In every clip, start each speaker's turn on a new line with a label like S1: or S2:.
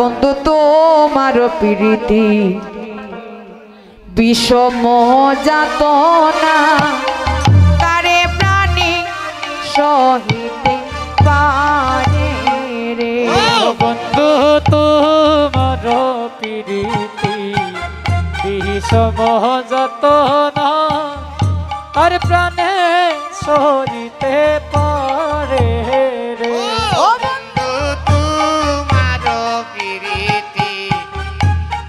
S1: বন্ধু তোমার প্রীতি বিষম যাতনা কারে প্রাণী সহিতে পারে রে।
S2: বন্ধু তোমার প্রীতি বিষম যাতনা আর প্রাণে সরিতে পারে রে।
S3: ও বন্ধু তোমার প্রীতি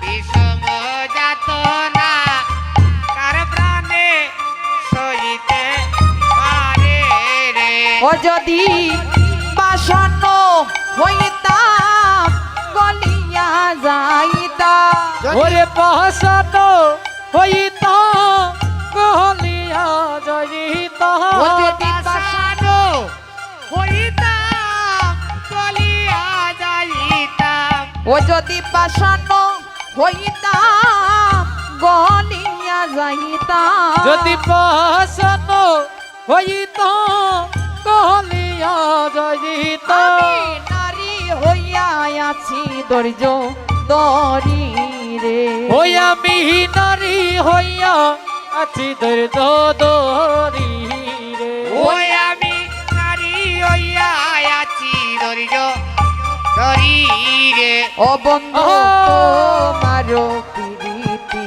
S3: বিষম যাতনা কার প্রাণে সইতে পারে রে।
S1: ও যদি বাসন্ন হইতাম গলিয়া যাইতাম
S2: ওরে পাশাত হইতা গলিয়া যাইতা।
S1: ও যদি
S3: বাসানো হইতাম চলিয়া যাইতাম।
S1: ও যদি বাসন্ন হইতাম গলিয়া যাইতাম
S2: যদি পাশাত হইতা গলিয়া যাইতা।
S1: আমি নারী হইয়া আছি ধৈর্য দরি রে।
S2: ওই আমি নারী হইয়া আছি ধৈর্য ধরি রে।
S3: ওই আমি নারী হইয়া আছি ধৈর্য ধরি রে।
S1: ও বন্ধু তোমার প্রীতি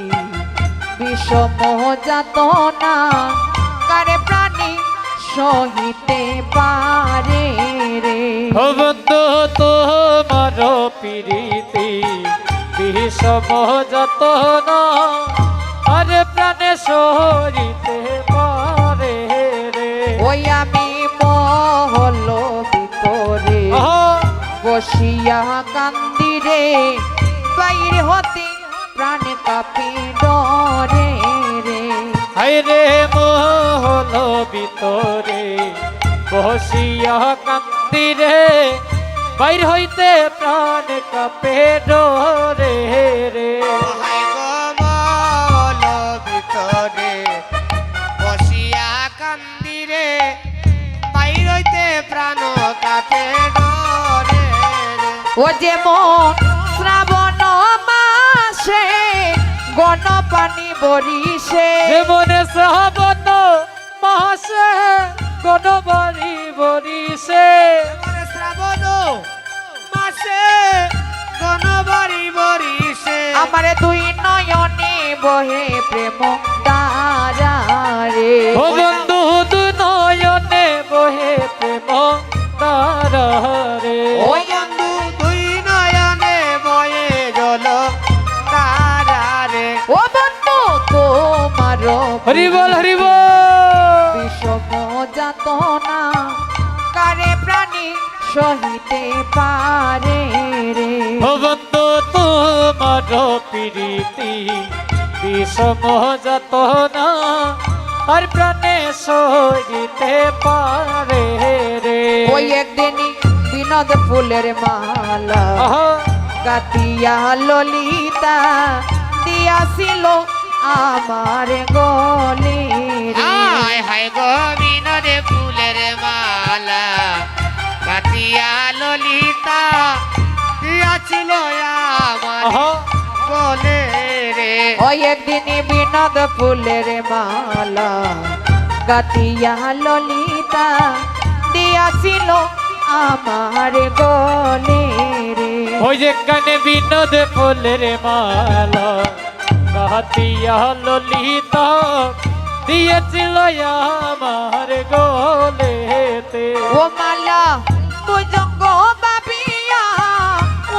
S1: বিষম যাতনা কারে প্রাণী সহিতে পারে রে।
S2: ও বন্ধু তোমার প্রীতি বিষম যাতনা আর প্রাণে সরিতে পারে রে।
S1: ওই আমি মহল ভিতরে বসিয়া কান্দিরে বাইর হতে প্রাণ কাঁপি ডরে রে।
S2: হায়রে মহল ভিতরে বসিয়া কান্দিরে বাইর হইতে প্রাণ কাঁপে ডরে রে।
S3: হায় গো মহল ভিতরে বসিয়া কান্দিরে বাইর হইতে প্রাণ কাঁপে ডরে রে।
S1: ও যেমন শ্রাবণ মাসে গণ পানি বরিশে
S2: মনে শ্রাবণ মাসে গণবাড়ি বরিশে।
S3: মনে শ্রাবণ মাসে গণবাড়ি বরিশে।
S1: আমার দুই নয়নে বহে প্রেম তারা রে।
S2: ও বন্ধু দু নয়নে বহে প্রেম তারা রে।
S3: ও বন্ধু দুই নয়নে বয়ে জল তারা রে।
S1: ও বন্ধু তোমার
S2: হরি বল হরি বল।
S1: বিষম যাতনা কারে প্রাণী সহিতে পারে রে।
S2: ও বন্ধু তোমার প্রীতি বিষম যাতনা আর প্রাণে সহিতে পারে রে।
S1: ওই একদিনই বিনোদ ফুলের মালা
S2: আহা,
S1: গাতিয়া ললিতা দিয়াছিল আমার গলে রে।
S3: হায় হায় গো বিনোদে ফুলের মালা কাতিয়া ললিতা দিয়াছিল আমার
S2: আহা,
S3: বলে রে।
S1: ওই একদিনই বিনোদ ফুলের মালা গাতিয়া ললিতা দিয়াছিল আমার গলে রে।
S2: ওই যে কানে বিনোদ ফুলের মালা গাতিয়া ললিতা দিয়েছিল আমার গলেতে।
S1: ও মালা বুজঙ্গ বাবিয়া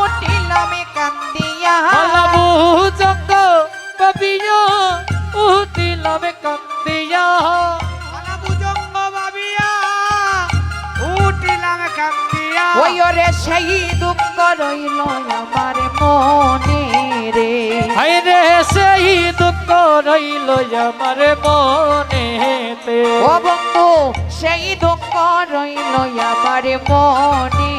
S1: উঠিলাম কান্দিয়া
S2: মালা বুজঙ্গ বাবিয়া উঠিলাম কান্দিয়া।
S3: মালা বুজঙ্গ ভাবিয়া উঠিলাম কান্দিয়া।
S1: ওই রে সেই দুঃখ রইল আমার মনে রে।
S2: হায় রে সেই দুঃখ রইল আমার মনেতে।
S1: ও বন্ধু সেই দুঃখ রইল আমার মনে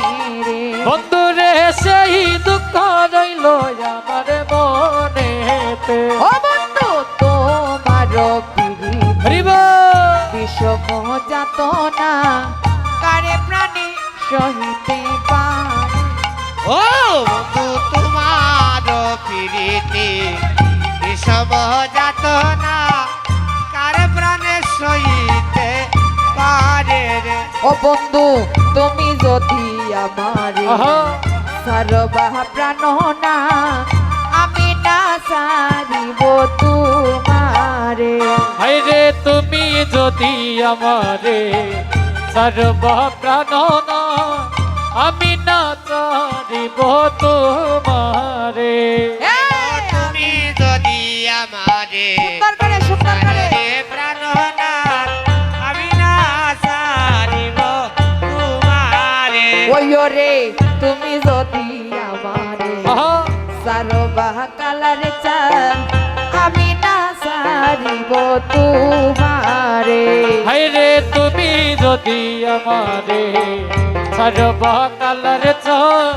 S1: রে।
S2: বন্ধু রে সেই দুঃখ রইল আমার মনেতে।
S1: ও বন্ধু তোমার প্রীতি
S2: হরি বল।
S1: বিষম যাতনা কারে প্রাণী সহিতে পারে।
S3: ও বন্ধু
S1: ও বন্ধু তুমি যদি আমারে
S2: আহা,
S1: সর্বাহ প্রাণ না আমি না সারিব তোমারে
S2: হায়রে তুমি যদি আমারে সর্ব প্রাণ না আমি না চারিব তোমারে।
S3: তুমি যদি আমারে
S1: সুন্দর করে সুন্দর করে
S3: প্রাণনাথ আমি না সারিব তোমারে।
S1: ওই রে তুমি যদি আমারে
S2: আহা,
S1: সর্বাহ কালার চান আমি না সারিব তোমারে
S2: হায়রে তুমি যদি আমারে সর্বকালের চান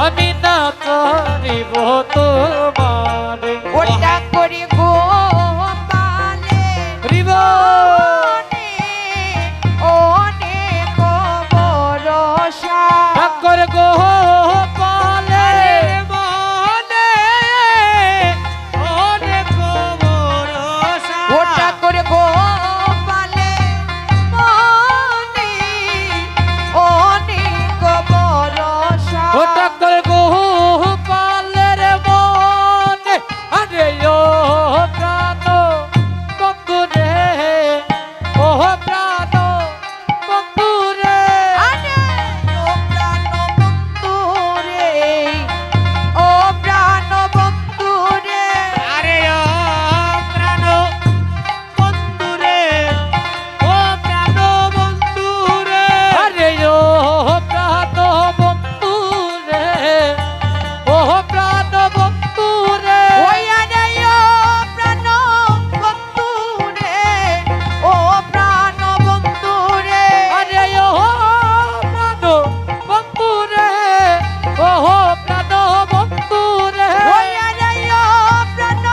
S2: আমি না চারিব তোমারে।
S1: ওটা করি গো পালে
S2: হরিবল।
S1: অনেক ভরসা
S2: ঠাকুর গো পালে
S3: মনে অনেক ভরসা।
S1: ওটা করে গো পালে মনে অনেক ভরসা
S2: ও ঠাকুর গো পালের মনে আরে ও প্রাণ বন্ধু রে, ও প্রাণ বন্ধু রে।
S1: আরে ও প্রাণ বন্ধু রে ও প্রাণ বন্ধু রে
S3: আরে ও প্রাণ বন্ধু রে, ও প্রাণ বন্ধু রে।
S2: আরে ও প্রাণ বন্ধু রে, ও প্রাণ বন্ধু রে।
S1: ওই আরে ও প্রাণ বন্ধু রে ও প্রাণ বন্ধু রে
S2: আরে ও প্রাণ বন্ধু রে, ও প্রাণ বন্ধু রে।
S1: ওই আরে ও প্রাণ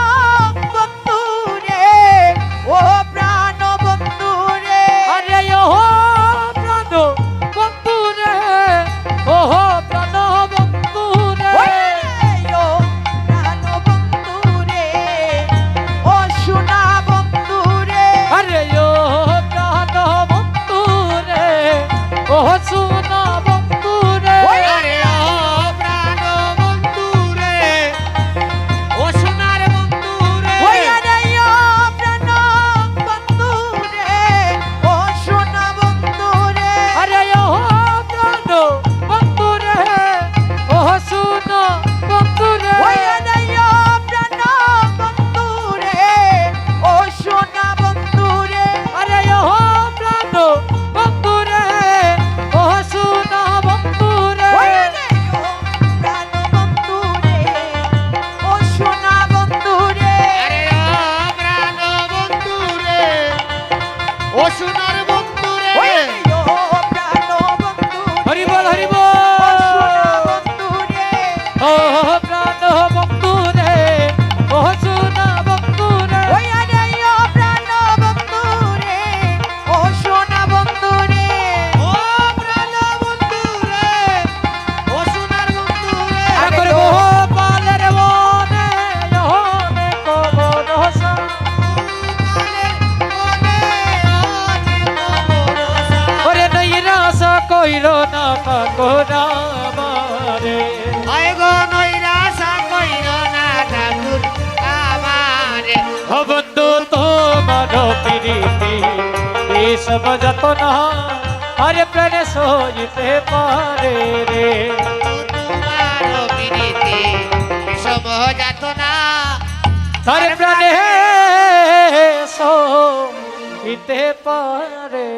S1: বন্ধু রে ও প্রাণ বন্ধু রে
S2: আরে ও প্রাণ বন্ধু রে, ও প্রাণ বন্ধু রে।
S1: ওই ও প্রাণ বন্ধু রে ও সোনা বন্ধু রে
S2: আরে ও প্রাণ বন্ধু রে, ও সোনা বন্ধু রে।
S3: আরে ও প্রাণ বন্ধু রে, ও সোনার বন্ধু রে।
S1: ওই আরে ও প্রাণ বন্ধু রে ও সোনা বন্ধু রে
S2: আরে ও প্রাণ বন্ধু রে, ও সোনা বন্ধু রে।
S1: ওই আরে ও প্রাণ বন্ধু রে ও সোনা বন্ধু রে
S2: আরে ও প্রাণ বন্ধু রে, ও সোনা বন্ধু রে।
S1: ওই আরে ও প্রাণ বন্ধু রে ও সোনা বন্ধু রে
S3: আরে ও প্রাণ বন্ধু রে, ও সোনার বন্ধু রে।
S1: ওই আরে ও প্রাণ বন্ধু
S2: হরি বল হরি
S1: ও সোনা
S2: বল।
S1: বন্ধু রে
S2: ও প্রাণ বন্ধু রে, ও সোনা বন্ধু রে।
S1: ওই আরে ও প্রাণ বন্ধু রে ও সোনা বন্ধু রে
S3: ও প্রাণ বন্ধু রে, ও সোনার বন্ধু রে।
S2: ঠাকুর গোপালের মনে অনেক ভরসা। ওরে নৈরাশা কইর না ঠাকুর আমারে।
S3: আয় গো নৈরাশা কইর না ঠাকুর আমারে।
S2: ও বন্ধু তোমার প্রীতি এসব যতনা আরে প্রাণে সইতে পারে রে।
S3: তোমার বিনীতি বিষম যাতনা।
S2: আরে প্রাণে সইতে পারে